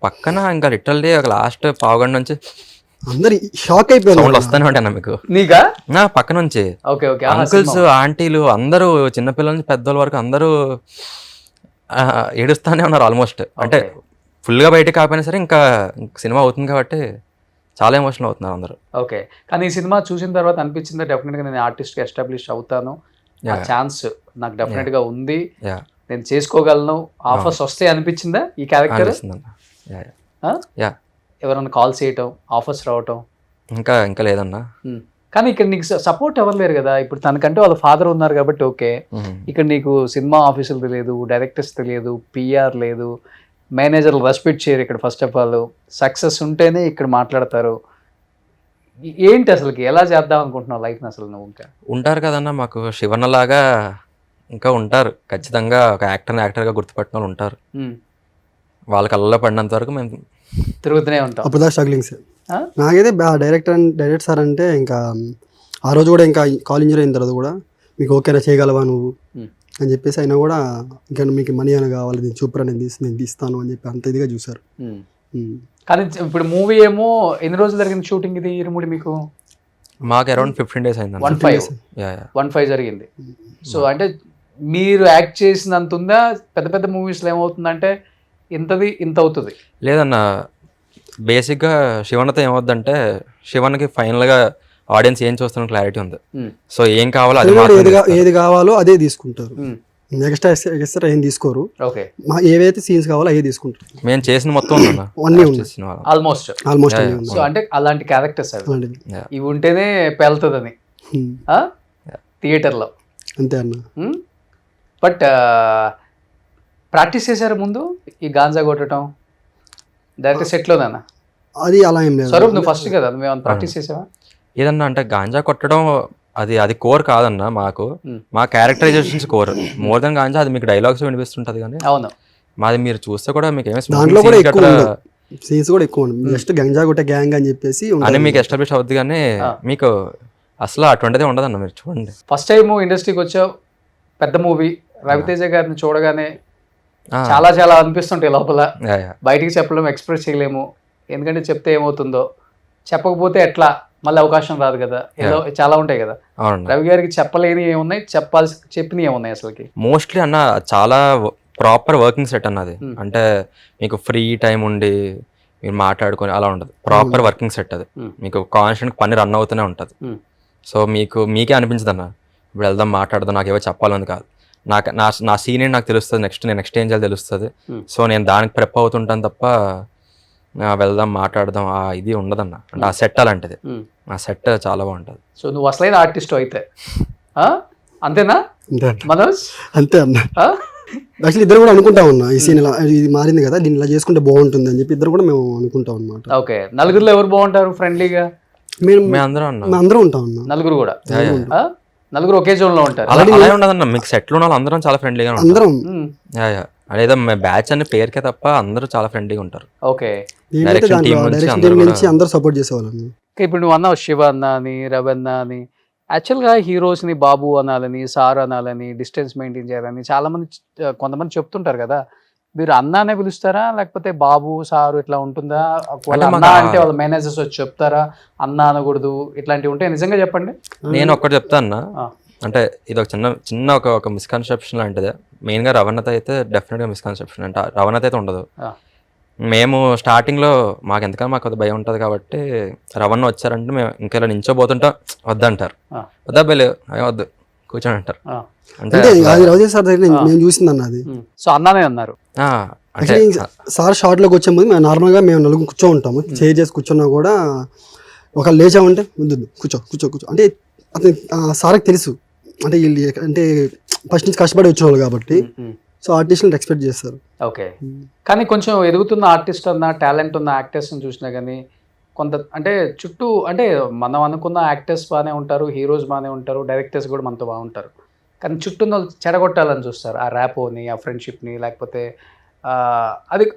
పక్కన ఇంకా లిటరల్లీ ఒక లాస్ట్ పావుగంట నుంచి అందరు షాక్ అయిపోయారు. సౌండ్ వస్తానే ఉంటాను మీకు. నీకా? నా పక్క నుంచి అంకుల్స్ ఆంటీలు అందరూ, చిన్నపిల్లల నుంచి పెద్దోళ్ళ వరకు అందరూ ఏడుస్తానే ఉన్నారు ఆల్మోస్ట్. అంటే ఫుల్గా బయటకు కాకపోయినా సరే ఇంకా సినిమా అవుతుంది కాబట్టి చాలా ఎమోషనల్ అవుతున్నారు అందరూ. ఓకే, కానీ ఈ సినిమా చూసిన తర్వాత అనిపించిందా డెఫినెట్గా నేను ఆర్టిస్ట్గా ఎస్టాబ్లిష్ అవుతాను, ఆ ఛాన్స్ నాకు డెఫినెట్గా ఉంది, నేను చేసుకోగలను, ఆఫర్స్ వస్తాయి అనిపించిందా ఈ క్యారెక్టర్? ఎవరైనా కాల్ చేయటం, ఆఫర్స్ రావటం? ఇంకా లేదన్నా. కానీ ఇక్కడ నీకు సపోర్ట్ ఎవరు లేరు కదా. ఇప్పుడు తనకంటే వాళ్ళ ఫాదర్ ఉన్నారు కాబట్టి ఓకే. ఇక్కడ నీకు సినిమా ఆఫీసులు తెలియదు, డైరెక్టర్స్ తెలియదు, PR లేదు, మేనేజర్లు రెస్పెక్ట్ చేయరు ఇక్కడ. ఫస్ట్ ఆఫ్ ఆల్ సక్సెస్ ఉంటేనే ఇక్కడ మాట్లాడతారు. ఏంటి అసలుకి ఎలా చేద్దాం అనుకుంటున్నావు లైఫ్ని అసలు నువ్వు? ఇంకా ఉంటారు కదన్నా మాకు శివన్నలాగా ఇంకా ఉంటారు ఖచ్చితంగా, ఒక యాక్టర్గా గుర్తుపట్టిన వాళ్ళు ఉంటారు. వాళ్ళ కళ్ళలో పడినంత వరకు మేము తిరుగుతూనే ఉంటాం. అప్పుడు స్ట్రగ్లింగ్స్. నాకైతే డైరెక్టర్ సార్ అంటే ఇంకా ఆ రోజు కూడా ఇంకా కాల్ ఇంజరీ అయిన తర్వాత కూడా మీకు ఓకేనా, చేయగలవా నువ్వు అని చెప్పేసి అయినా కూడా ఇంకా మీకు మనీ అని కావాలి, నేను చూపరా, నేను తీస్తాను అని చెప్పి అంత ఇదిగా చూసారు. కానీ ఇప్పుడు మూవీ ఏమో ఎన్ని రోజులు జరిగింది షూటింగ్ ఇది ఇరుముడి మీకు? మాకు అరౌండ్ 15 days అయింది. 15 జరిగింది. సో అంటే మీరు యాక్ట్ చేసినంత ఉందా? పెద్ద పెద్ద మూవీస్లో ఏమవుతుందంటే ఇంత అవుతుంది లేదన్న. బేసిక్గా శివన్తో ఏమవుద్దంటే శివన్కి ఫైనల్గా ఆడియన్స్ ఏం చూస్తున్న క్లారిటీ ఉంది. సో ఏం కావాలో ఏది కావాలో అదే తీసుకుంటారు, ఎక్స్ట్రా ఏం తీసుకోరు. ఏవైతే సీన్స్ కావాలో అవి తీసుకుంటారు. మేము చేసిన మొత్తం ఆల్మోస్ట్. సో అంటే అలాంటి క్యారెక్టర్స్ ఇవి ఉంటేనే పేలుతుందని థియేటర్లో. అంతే అన్న. బట్ ప్రాక్టీస్ చేశారు ముందు ఈ గాంజా కొట్టడం డైరెక్ట్ సెట్లోనేనా? అది అలా ఏం లేదు. స్వరూప్ నువ్వు ఫస్ట్ కదా, నువ్వు ప్రాక్టీస్ చేసావా? ఏదన్నా అంటే గాంజా కొట్టడం అది కోర్ కాదన్న మాకు, మా characterisations core. More than ganja అది మీకు డైలాగ్స్ వినిపిస్తుంటది కానీ అవును, మాది మీరు చూస్తే కూడా మీకు దాంట్లో కూడా ఎక్కువ సీన్స్ కూడా ఎక్కువ ఉంటుంది. జస్ట్ గంజా కొట్టే గ్యాంగ్ అని చెప్పేసి అని మీకు ఎస్టాబ్లిష్ అవుద్ది కానీ మీకు అసలు అటువంటిదే ఉండదన్న. మీరు చూడండి, ఫస్ట్ టైం ఇండస్ట్రీకి వచ్చావు, పెద్ద మూవీ, రవితేజ గారిని చూడగానే చాలా చాలా అనిపిస్తుంటాయి లోపల, బయటికి చెప్పలేము, ఎక్స్ప్రెస్ చేయలేము, ఎందుకంటే చెప్తే ఏమవుతుందో, చెప్పకపోతే ఎట్లా మళ్ళీ అవకాశం రాదు కదా, ఏదో చాలా ఉంటాయి కదా. రవి గారికి చెప్పలేని ఏమున్నాయి, చెప్పినవి ఏమున్నాయి అసలుకి? మోస్ట్లీ అన్న చాలా ప్రాపర్ వర్కింగ్ సెట్ అన్నది. అంటే మీకు ఫ్రీ టైం ఉండి మీరు మాట్లాడుకొని అలా ఉండదు, ప్రాపర్ వర్కింగ్ సెట్ అది. మీకు కాన్స్టెంట్ పని రన్ అవుతూనే ఉంటుంది. సో మీకే అనిపించదు అన్న ఇప్పుడు వెళ్దాం మాట్లాడదాం నాకు ఏవో చెప్పాలని కాదు, నా సీన్ ఏంటి నాకు తెలుస్తుంది, నెక్స్ట్ ఏం చేయాలి తెలుస్తుంది. సో నేను దానికి ప్రెప్ అవుతుంటాను తప్ప వెళ్దాం మాట్లాడదాం ఇది ఉండదన్న. అంటే ఆ సెట్ అలాంటిది, ఆ సెట్ చాలా బాగుంటుంది. సో నువ్వు అసలైన ఆర్టిస్ట్ అయితే అంతేనా మనోజ్? అంతే అన్న. యాక్చువల్లీ ఇద్దరు కూడా అనుకుంటా ఉన్నా ఈ సీన్ ఇలా ఇది మారింది కదా, దీన్ని ఇలా చేసుకుంటే బాగుంటుంది అని చెప్పి ఇద్దరు కూడా మేము అనుకుంటాం అనమాట. ఓకే, నలుగురులో ఎవరు బాగుంటారు ఫ్రెండ్లీగా? మేము అందరం ఉంటాం అన్న. నలుగురు కూడా, నలుగురు ఒకే జోన్ లో ఉంటారు. అలాగే ఉండదన్న, మీకు సెట్లు ఉన్న అందరం చాలా ఫ్రెండ్లీగా అందరం అదేదో బ్యాచ్ అనే పేరుకే తప్ప అందరూ చాలా ఫ్రెండ్లీగా ఉంటారు. ఓకే, డైరెక్షన్ టీం నుంచి అందరూ సపోర్ట్ చేసేవాళ్ళని. ఇప్పుడు నువ్వు అన్నావు శివ అన్న అని, రవి అన్న అని. యాక్చువల్గా హీరోస్ని బాబు అనాలని, సార్ అనాలని, డిస్టెన్స్ మెయింటైన్ చేయాలని చాలామంది కొంతమంది చెప్తుంటారు కదా. మీరు అన్నానే పిలుస్తారా లేకపోతే బాబు సారు ఇట్లా ఉంటుందా? అన్నా అంటే వాళ్ళ మేనేజర్స్ వచ్చి చెప్తారా అన్నా అనకూడదు ఇట్లాంటివి ఉంటాయి? నిజంగా చెప్పండి. నేను ఒక్కటి చెప్తా అన్న, అంటే ఇది ఒక చిన్న ఒక మిస్కన్సెప్షన్ లాంటిదే. మెయిన్గా రవణత అయితే డెఫినెట్గా మిస్కన్సెప్షన్, అంటే రవణత అయితే ఉండదు. మేము స్టార్టింగ్లో మాకు ఎందుకని మాకు భయం ఉంటుంది కాబట్టి రవణ వచ్చారంటే మేము ఇంకా ఇలా నించోబోతుంటాం, వద్దంటారు, వద్దాబేలు వద్దు కూర్చొని అంటారు. నేను చూసింది అన్న అది. సో అన్నానే అన్నారు. సార్ షార్ట్ లోకి వచ్చే ముందు మేము నార్మల్ గా మేము నలుగురు కూర్చో ఉంటాము, చేంజ్ చేసి కూర్చున్నా కూడా ఒక లేచామంటే ముందు కూర్చో కూర్చో కూర్చో అంటే అతను సార్కి తెలుసు, అంటే వీళ్ళు అంటే ఫస్ట్ నుంచి కష్టపడి వచ్చిన వాళ్ళు కాబట్టి సో ఆర్టిస్ట్ని ఎక్స్పెక్ట్ చేస్తారు. ఓకే, కానీ కొంచెం ఎదుగుతున్న ఆర్టిస్ట్ అన్న, టాలెంట్ ఉన్న యాక్టర్స్ని చూసినా కానీ కొంత అంటే చుట్టూ అంటే మనం అనుకున్న యాక్టర్స్ బాగానే ఉంటారు, హీరోస్ బాగానే ఉంటారు, డైరెక్టర్స్ కూడా మనతో బాగుంటారు, కానీ చుట్టూ చెడగొట్టాలని చూస్తారు. ఆ ర్యాపోని, ఆ ఫ్రెండ్షిప్ని, లేకపోతే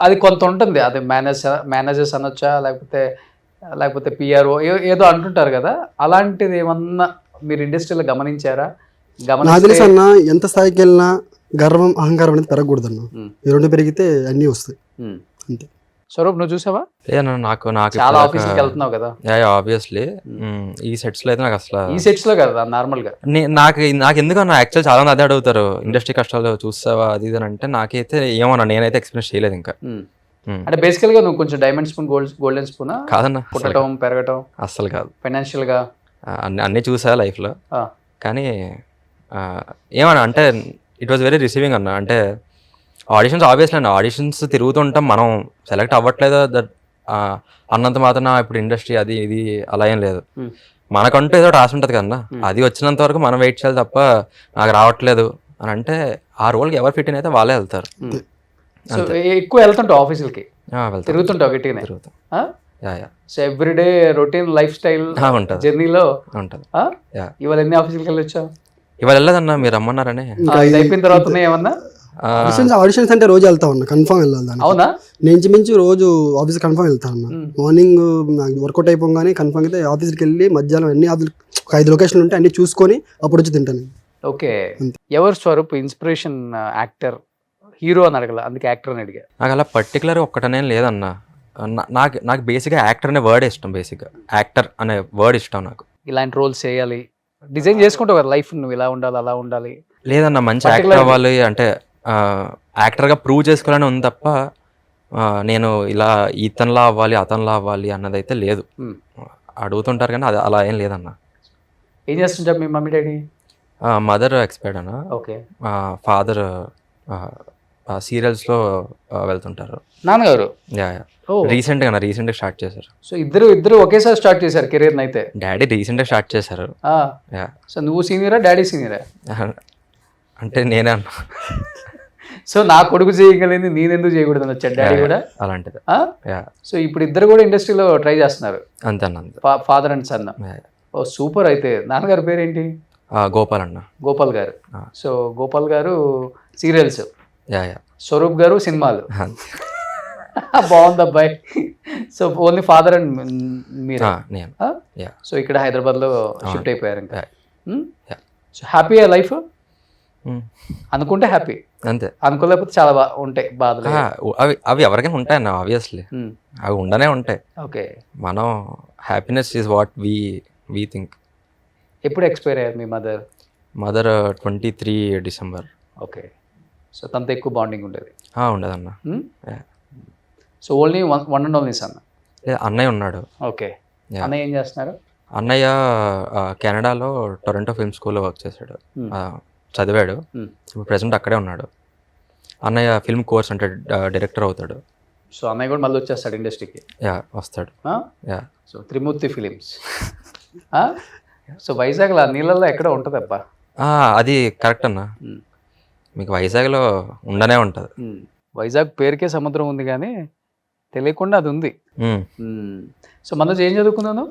అది కొంత ఉంటుంది. అది మేనేజర్స్ అనొచ్చా, లేకపోతే పిఆర్ఓ ఏదో అంటుంటారు కదా, అలాంటిది ఏమన్నా మీరు ఇండస్ట్రీలో గమనించారా? నాకు తెలుసు అన్న, ఎంత స్థాయికి వెళ్ళినా గర్వం అహంకారం అనేది పెరగకూడదన్న. ఈ రెండు పెరిగితే అన్నీ వస్తాయి అంతే. స్వరూప్ నువ్వు చూసావా? నాకు చాలా ఆఫీస్కి వెళ్తున్నావు కదా. ఆబ్వియస్లీ ఈ సెట్స్ లో అయితే నాకు అసలు ఈ సెట్స్ లో కదా నార్మల్ గా నాకు ఎందుకు యాక్చువల్ చాలా మంది అదే అడుగుతారు, ఇండస్ట్రీ కష్టాలు చూస్తావా అది ఇది అంటే నాకైతే ఏమన్నా నేనైతే ఎక్స్పీరియన్స్ చేయలేదు ఇంకా. అంటే బేసికల్ గా నువ్వు కొంచెం డైమండ్ స్పూన్ గోల్డెన్ స్పూన్ కాదన్న, పుట్టడం పెరగటం అస్సలు కాదు. ఫైనాన్షియల్ గా అన్ని చూసా లైఫ్ లో, కానీ ఏమన్నా అంటే ఇట్ వాజ్ వెరీ రిసీవింగ్ అన్న. అంటే ఆడిషన్స్ ఆబ్వియస్లీ అండి, ఆడిషన్స్ తిరుగుతుంటాం, మనం సెలెక్ట్ అవ్వట్లేదు అన్నంత మాత్రం ఇప్పుడు ఇండస్ట్రీ అది ఇది అలా ఏం లేదు. మనకంటూ ఏదో రాసి ఉంటుంది కదన్నా, అది వచ్చినంత వరకు మనం వెయిట్ చేయాలి తప్ప నాకు రావట్లేదు అని అంటే ఆ రోల్కి ఎవరు ఫిట్ అయితే వాళ్ళే వెళ్తారు. ఎక్కువ వెళ్తుంటావు ఆఫీసులకి, తిరుగుతుంటావు గట్టిగానే. So everyday routine life style జర్నీలో ఉంటుంది. ఇవాళ ఎన్ని ఆఫీసులకి వెళ్ళొచ్చావు? ఇవాళ వెళ్ళదన్నా, మీరు రమ్మన్నారని. అయిపోయిన తర్వాత ఏమన్నా ఆడిషన్స్ అంటే రోజు వెళ్తా ఉన్నా, కన్ఫర్మ్ వెళ్ళాలి. అవునా? నేను మించి రోజు ఆఫీస్ కన్ఫర్మ్ వెళ్తా ఉన్నా. మార్నింగ్ నాకు వర్కౌట్ అయిపోగానే కన్ఫర్మ్ అయితే ఆఫీస్కి వెళ్ళి మధ్యాహ్నం అన్ని ఒక 5 లొకేషన్లు ఉంటాయి, అన్ని చూసుకొని అప్పుడు వచ్చి తింటాను. ఓకే, ఎవరు స్వరూప్ ఇన్స్పిరేషన్ యాక్టర్, హీరో అని అడగల, అందుకే యాక్టర్ అని అడిగా. నాకు అలా పర్టికులర్ ఒక్కటనే లేదన్నా, నాకు బేసిక్గా యాక్టర్ అనే వర్డ్ ఇష్టం, బేసిక్గా యాక్టర్ అనే వర్డ్ ఇష్టం నాకు. ఇలాంటి రోల్స్ చేయాలి, డిజైన్ చేసుకుంటావు కదా లైఫ్, నువ్వు ఇలా ఉండాలి అలా ఉండాలి. లేదన్నా, మంచి యాక్టర్ అవ్వాలి అంటే యాక్టర్గా ప్రూవ్ చేసుకోవాలని ఉంది తప్ప నేను ఇలా ఇతనిలా అవ్వాలి అతనిలా అవ్వాలి అన్నది అయితే లేదు. అడుగుతుంటారు కానీ అది అలా ఏం లేదన్నా. ఏం చేస్తుంటారు మీ మమ్మీ డాడీ? మదర్ ఎక్స్పైర్డ్ అన్న. ఓకే. ఫాదర్ సీరియల్స్లో వెళ్తుంటారు. నాన్నగారు రీసెంట్గా స్టార్ట్ చేశారు. సో ఇద్దరు ఒకేసారి స్టార్ట్ చేశారు కెరీర్ అయితే. డాడీ రీసెంట్గా స్టార్ట్ చేశారు. సో నువ్వు సీనియరా డాడీ సీనియరా? అంటే నేనే అన్నా. సో నా కొడుకు చేయగలిగింది నేనెందుకు చేయకూడదు అని వచ్చాడు డాడీ కూడా. అలాంటిది. యా సో ఇప్పుడు ఇద్దరు కూడా ఇండస్ట్రీలో ట్రై చేస్తున్నారు, అంతే అన్న, అంతే. Father and son. Oh super. అయితే నాన్నగారి పేరేంటి? గోపాల్ అన్న. గోపాల్ గారు. ఆ. సో గోపాల్ గారు సీరియల్స్, యా యా స్వరూప్ గారు సినిమాలు. అంతే. బాగుంది అబ్బాయి. సో ఓన్లీ ఫాదర్ అండ్ మీరు. నేను. యా సో ఇక్కడ హైదరాబాద్లో షిఫ్ట్ అయిపోయారు ఇంకా. Yeah. సో హ్యాపీ లైఫ్ అనుకుంటే హ్యాపీ, అంతే. అనుకోలేకపోతే చాలా ఉంటాయి బాధలు. అవి ఎవరికైనా ఉంటాయన్న, ఆబ్వియస్లీ అవి ఉండనే ఉంటాయి. ఓకే. మనం happiness is what we think. ఎప్పుడు ఎక్స్పైర్ అయ్యారు మీ మదర్ 23 డిసెంబర్. ఓకే. సో తనతో ఎక్కువ బాండింగ్ ఉండేది. ఉండదన్న. Yeah. So only one and only sun. అన్నయ్య ఉన్నాడు. ఓకే. Yeah. అన్నయ్య ఏం చేస్తున్నారు? అన్నయ్య కెనడాలో టొరంటో ఫిల్మ్ స్కూల్లో వర్క్ చేశాడు, చదివాడు. ఇప్పుడు ప్రెసెంట్ అక్కడే ఉన్నాడు. అన్నయ్య ఫిల్మ్ కోర్స్ అంటే డైరెక్టర్ అవుతాడు. సో అన్నయ్య కూడా మళ్ళీ వచ్చేస్తాడు ఇండస్ట్రీకి. యా వస్తాడు. యా. సో త్రిమూర్తి ఫిలిమ్స్. సో వైజాగ్లో నీళ్ళల్లో ఎక్కడ ఉంటుంది అబ్బా? అది కరెక్ట్ అన్న, మీకు వైజాగ్లో ఉండనే ఉంటుంది. వైజాగ్ పేరుకే సముద్రం ఉంది కానీ తెలియకుండా అది ఉంది. సో మనోజ్ ఏం చదువుకున్నాను?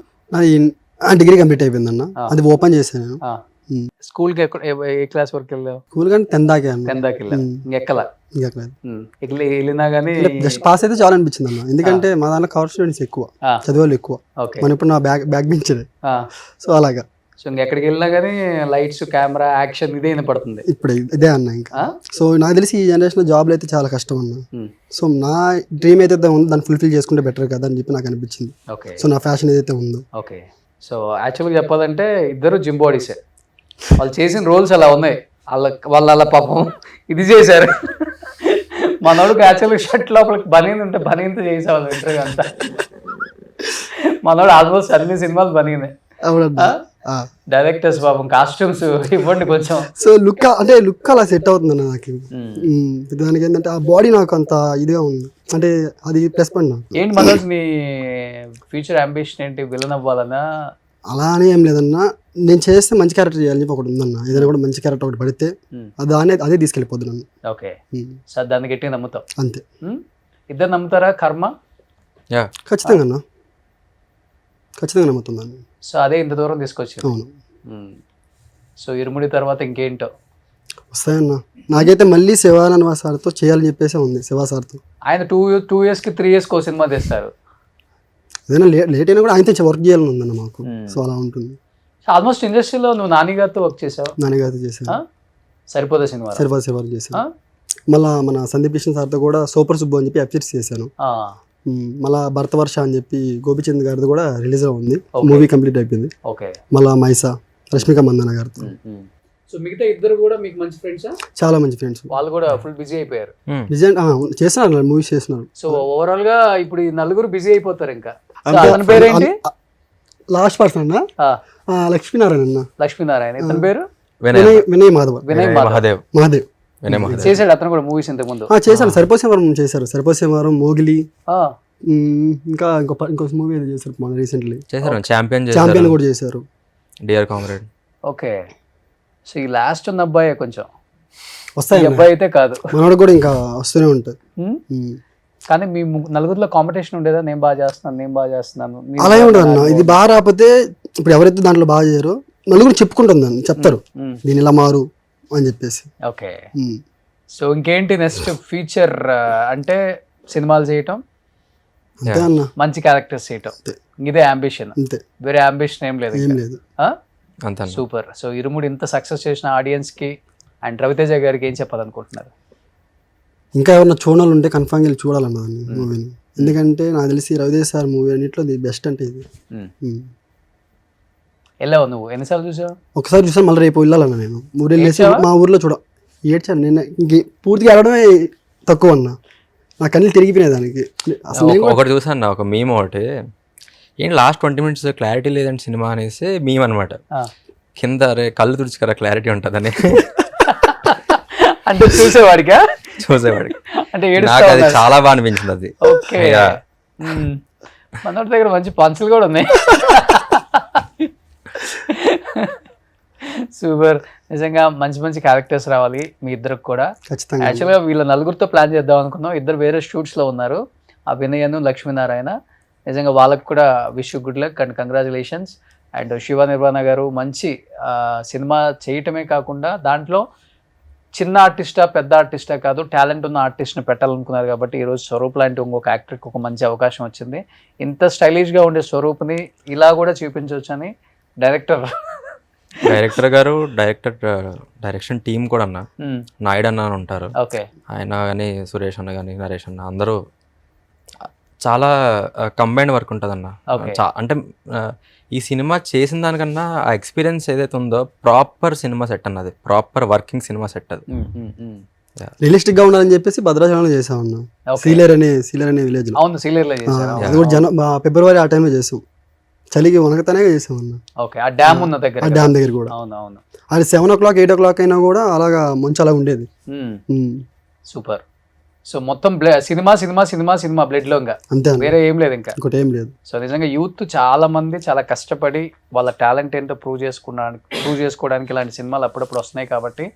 డిగ్రీ కంప్లీట్ అయిపోయిందన్న, అది ఓపెన్ చేశాను నేను. స్కూల్కి ఏ క్లాస్ వరకు వెళ్ళావు? స్కూల్ కానీ 10 దాకా అన్న. 10 దాకా వెళ్ళావు, ఇంకెక్కలా? వెళ్ళినా కానీ జస్ట్ పాస్ అయితే చాలా అనిపించింది అన్న, ఎందుకంటే మా దాంట్లో కవర్ స్టూడెంట్స్ ఎక్కువ, చదివాళ్ళు ఎక్కువ. మనం ఇప్పుడు నా బ్యాక్ బెంచర్. సో అలాగా. సో ఇంకెక్కడికి వెళ్ళినా కానీ లైట్స్, కెమెరా, యాక్షన్ ఇదే పడుతుంది ఇప్పుడు ఇదే అన్న ఇంకా. సో నాకు తెలిసి ఈ జనరేషన్ జాబ్లు అయితే చాలా కష్టం అన్న. సో నా డ్రీమ్ అయితే ఉందో దాన్ని ఫుల్ఫిల్ చేసుకుంటే బెటర్ కదా అని చెప్పి నాకు అనిపించింది. ఓకే. సో నా ఫ్యాషన్ ఏదైతే ఉందో. ఓకే. సో యాక్చువల్గా చెప్పాలంటే ఇద్దరు జిమ్ బాడీసే, వాళ్ళు చేసిన రోల్స్ అలా ఉన్నాయి. వాళ్ళు అలా పాపం ఇది చేశారు. మనోడికి యాక్చువల్గా షర్ట్ లోపలికి బనీన్ ఉంటే బనీన్తో చేసేవాళ్ళు ఇంటర్వ్యూ అంతా. మనోడు ఆల్మోస్ట్ అన్ని సినిమాలు బనీనే. డైరెక్టర్స్ పాపం కాస్ట్యూమ్స్ ఇవ్వండి కొంచెం. సో లుక్ అలా సెట్ అవుతుంది అన్న నాకు. దానికి ఏంటంటే ఆ బాడీ నాకు అంత ఇదిగా ఉంది, అంటే అది ప్లస్ పాయింట్ నాకు. ఏంటి మనోజ్ నీ ఫ్యూచర్ అంబిషన్ ఏంటి? విలన్ అవ్వాలన్నా? అలా అని ఏం లేదన్నా, నేను చేస్తే మంచి క్యారెక్టర్ చేయాలని చెప్పి ఒకటి ఉందన్న. ఏదైనా కూడా మంచి క్యారెక్టర్ ఒకటి పడితే అదే తీసుకెళ్ళిపోద్ది నన్ను. ఓకే. సార్ దాన్ని గట్టిగా నమ్ముతాం. అంతే. ఇద్దరు నమ్ముతారా కర్మ? ఖచ్చితంగా అన్న, ఖచ్చితంగా నమ్ముతున్నాను. సో అదే ఇంత దూరం తీసుకొచ్చి. అవును. సో ఇరుముడి తర్వాత ఇంకేంటో వస్తాయన్న. నాకైతే మళ్ళీ శివానంద సార్తో చేయాలని చెప్పేసి ఉంది. శివా సార్తో ఆయన 2 yearsకి 3 yearsకి ఒక సినిమా తెస్తారు. ఏదైనా లేట్ అయినా కూడా ఆయనతో వర్క్ చేయాలని ఉందన్న మాకు. సో అలా ఉంటుంది. ఆల్మోస్ట్ ఇండస్ట్రీలో నువ్వు నానిగారితో వర్క్ చేసావు. నానిగారితో చేశాను. సరిపోదా సినిమా? సరిపోదా సినిమాలు చేశాను. మళ్ళీ మన సందీప్ కిషన్ సార్తో కూడా సూపర్ సుబ్బు అని చెప్పి వెబ్సైట్స్ చేశాను. మళ్ళా భరతవర్ష అని చెప్పి గోపిచంద్ గారిది కూడా రిలీజ్ ఉంది, మూవీ కంప్లీట్ అయిపోయింది. మళ్ళా మైసా రష్మిక మందన గారితో. సో మిగతా ఇద్దరు కూడా మీకు మంచి ఫ్రెండ్స్? చాలా మంచి ఫ్రెండ్స్. వాళ్ళు కూడా ఫుల్ బిజీ అయిపోయారు. బిజీ చేస్తున్నారు, మూవీస్ చేస్తున్నారు. సో ఓవరాల్ గా ఇప్పుడు ఈ నలుగురు బిజీ అయిపోతారు. ఇంకా అతని పేరేంటి? లాస్ట్ పర్సన్ అన్న లక్ష్మీనారాయణ అన్న. లక్ష్మీనారాయణ. ఇతని పేరు వినయ్ మాధవ్. మహాదేవ్ చేశాడు అతను కూడా మూవీస్ ఇంతకు ముందు. చేశాను. సరిపోసేవారం చేశారు. సరిపోసేవారం, మోగిలి, ఇంకా ఇంకో మూవీ ఏదో చేశారు మన రీసెంట్లీ. చేశారు ఛాంపియన్ కూడా చేశారు. Dear comrade. ఓకే. సో ఈ లాస్ట్ ఉన్న అబ్బాయి కొంచెం వస్తాయి. అబ్బాయి అయితే కాదు, మనోడు కూడా ఇంకా వస్తూనే ఉంటుంది. కానీ మీ నలుగురిలో కాంపిటీషన్ ఉండేదా? నేను బాగా చేస్తున్నాను అలా ఉండదు అన్న. ఇది బాగా రాకపోతే ఇప్పుడు ఎవరైతే దాంట్లో బాగా చేయరో నలుగురు చెప్పుకుంటుందని చెప్తారు, దీని ఇలా మారు అని చెప్పేసి. ఓకే. సో ఇంకేంటి నెక్స్ట్ ఫ్యూచర్? అంటే సినిమాలు చేయటం, అంతే అన్న, మంచి క్యారెక్టర్స్ చేయటం, ఇదే అంబిషన్, అంతే. వేరే అంబిషన్ ఏం లేదు. సూపర్. సో ఇరుముడి ఇంత సక్సెస్ చేసిన ఆడియన్స్ కి అండ్ రవితేజ గారికి ఏం చెప్పాలనుకుంటున్నారు? ఇంకా ఎవరన్నా చూడాలి ఉంటే కన్ఫామ్ వెళ్ళి చూడాలన్నదాన్ని మూవీని. ఎందుకంటే నాకు తెలిసి రవితేజ సార్ మూవీ అన్నింటిలో ది బెస్ట్ అంటే ఇది. వెళ్ళావు నువ్వు? ఎన్నిసార్లు చూసావు? ఒకసారి చూసాను, మళ్ళీ రేపు వెళ్ళాలన్న. నేను ఊరు వెళ్ళేసి మా ఊర్లో ఏడ్చాను. నేను ఇంక పూర్తిగా వెళ్ళడమే తక్కువ అన్న, నా కళ్ళు తిరిగిపోయినాయి దానికి. అసలు ఒకటి చూసాను, ఒక మీమ్ ఒకటి, ఏంటి లాస్ట్ 20 minutes క్లారిటీ లేదంటే సినిమా అనేసి మీమ్ అనమాట. కింద రే కళ్ళు తుడుచుకరా క్లారిటీ ఉంటుందని. అంటే చూసేవాడికి అంటే నాకు అది చాలా బాగా అనిపించింది అది. ఓకే. మనోడి దగ్గర మంచి పంచులు కూడా ఉన్నాయి. సూపర్. నిజంగా మంచి మంచి క్యారెక్టర్స్ రావాలి మీ ఇద్దరికి కూడా. ఖచ్చితంగా యాక్చువల్గా వీళ్ళ నలుగురితో ప్లాన్ చేద్దాం అనుకున్నాం, ఇద్దరు వేరే షూట్స్లో ఉన్నారు, అభినయను లక్ష్మీనారాయణ. నిజంగా వాళ్ళకు కూడా wish good luck and congratulations. And Shiva Nirvana garu మంచి సినిమా చేయటమే కాకుండా దాంట్లో చిన్న ఆర్టిస్టా పెద్ద ఆర్టిస్టా కాదు, టాలెంట్ ఉన్న ఆర్టిస్ట్ని పెట్టాలనుకున్నారు కాబట్టి ఈరోజు స్వరూప్ లాంటి ఇంకొక యాక్టర్కి ఒక మంచి అవకాశం వచ్చింది. ఇంత స్టైలిష్గా ఉండే స్వరూప్ని ఇలా కూడా చూపించవచ్చు అని డైరెక్టర్ గారు, డైరెక్షన్ టీం కూడా అన్న నాయుడు అన్న అని ఉంటారు, ఓకే ఆయన కానీ సురేష్ అన్న కానీ నరేష్ అన్న అందరూ చాలా కంబైన్డ్ వర్క్ ఉంటుంది అన్న. Okay. అంటే ఈ సినిమా చేసిన దానికన్నా ఆ ఎక్స్పీరియన్స్ ఏదైతే ఉందో ప్రాపర్ సినిమా సెట్ అన్నది, ప్రాపర్ వర్కింగ్ సినిమా సెట్ అది. రియలిస్టిక్ గా ఉండాలని చెప్పేసి భద్రాచలంలో చేసామన్నా. Okay. సీలేర్ అనే విలేజ్ లో. అవును సీలియర్లో చేశారు. అది కూడా ఫిబ్రవరి ఆ టైంలో చేసాం, చలికి వనకతనే చేసాం అన్న. ఓకే, ఆ డ్యామ్ ఉన్న దగ్గర. ఆ డ్యామ్ దగ్గర కూడా అవును అవును. అది 7 o'clock 8 o'clock అయినా కూడా అలాగా మంచు అలా ఉండేది. సూపర్. సో మొత్తం సినిమా సినిమా సినిమా సినిమా బ్లడ్లో ఇంకా అంతే అన్న, వేరే ఏం లేదు ఇంకా. ఇంకోటి ఏం లేదు. సో నిజంగా యూత్ చాలా మంది చాలా కష్టపడి వాళ్ళ టాలెంట్ ఏంటో ప్రూవ్ చేసుకోవడానికి ఇలాంటి సినిమాలు అప్పుడప్పుడు వస్తున్నాయి కాబట్టి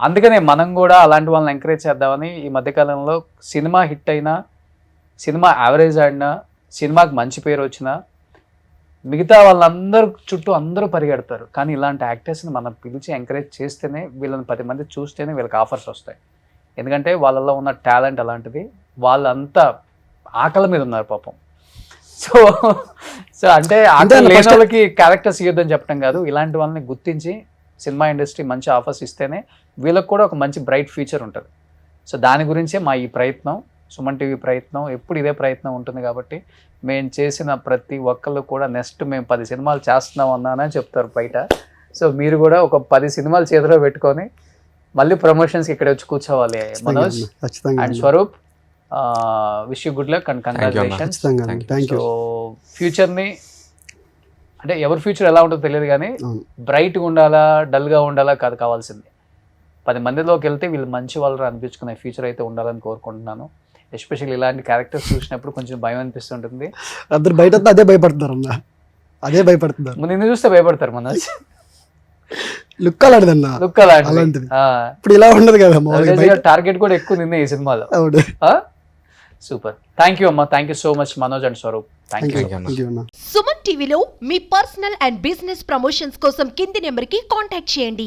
అందుకనే మనం కూడా అలాంటి వాళ్ళని ఎంకరేజ్ చేద్దామని ఈ మధ్యకాలంలో సినిమా హిట్ అయినా, సినిమా యావరేజ్ ఆడినా, సినిమాకి మంచి పేరు వచ్చినా మిగతా వాళ్ళందరూ చుట్టూ అందరూ పరిగెడతారు. కానీ ఇలాంటి యాక్టర్స్ని మనం పిలిచి ఎంకరేజ్ చేస్తేనే, వీళ్ళని 10 మంది చూస్తేనే వీళ్ళకి ఆఫర్స్ వస్తాయి. ఎందుకంటే వాళ్ళల్లో ఉన్న టాలెంట్ అలాంటిది, వాళ్ళంతా ఆకలి మీద ఉన్నారు పాపం. సో అంటే ఆకలి లేని వాళ్ళకి క్యారెక్టర్స్ ఇవ్వద్దని చెప్పడం కాదు, ఇలాంటి వాళ్ళని గుర్తించి సినిమా ఇండస్ట్రీ మంచి ఆఫర్స్ ఇస్తేనే వీళ్ళకి కూడా ఒక మంచి బ్రైట్ ఫ్యూచర్ ఉంటుంది. సో దాని గురించే మా ఈ ప్రయత్నం, సుమన్ టీవీ ప్రయత్నం ఎప్పుడు ఇదే ప్రయత్నం ఉంటుంది. కాబట్టి మేము చేసిన ప్రతి ఒక్కళ్ళు కూడా నెక్స్ట్ మేము 10 సినిమాలు చేస్తున్నాం అన్నానని చెప్తారు బయట. సో మీరు కూడా ఒక 10 సినిమాలు చేతిలో పెట్టుకొని మళ్ళీ ప్రమోషన్స్కి ఇక్కడ వచ్చి కూర్చోవాలి Manoj and Swaroop. Wish you good luck and congratulations. So ఫ్యూచర్ని అంటే ఎవరి ఫ్యూచర్ ఎలా ఉంటుందో తెలియదు కానీ బ్రైట్గా ఉండాలా డల్గా ఉండాలా కాదు కావాల్సింది, 10 మందిలోకి వెళ్తే వీళ్ళు మంచి వాళ్ళు అనిపించుకునే ఫ్యూచర్ అయితే ఉండాలని కోరుకుంటున్నాను. ఎస్పెషల్లీ ఇలాంటి క్యారెక్టర్స్ చూసినప్పుడు కొంచెం భయం అనిపిస్తుంటుంది. అందరు బయట అదే భయపడతారు అన్న, అదే భయపడుతున్నారు. నిన్ను చూస్తే భయపడతారు మనోజ్. లుక్ అలాంటిదన్న, లుక్ అలాంటిది. ఇప్పుడు ఇలా ఉండదు కదా, టార్గెట్ కూడా ఎక్కువ నిన్నే ఈ సినిమాలో. సూపర్. థ్యాంక్ యూ అమ్మా, thank you so much Manoj and Swaroop. Thank you. Suman టీవీలో మీ పర్సనల్ అండ్ బిజినెస్ ప్రమోషన్స్ కోసం కింది నెంబర్కి కాంటాక్ట్ చేయండి.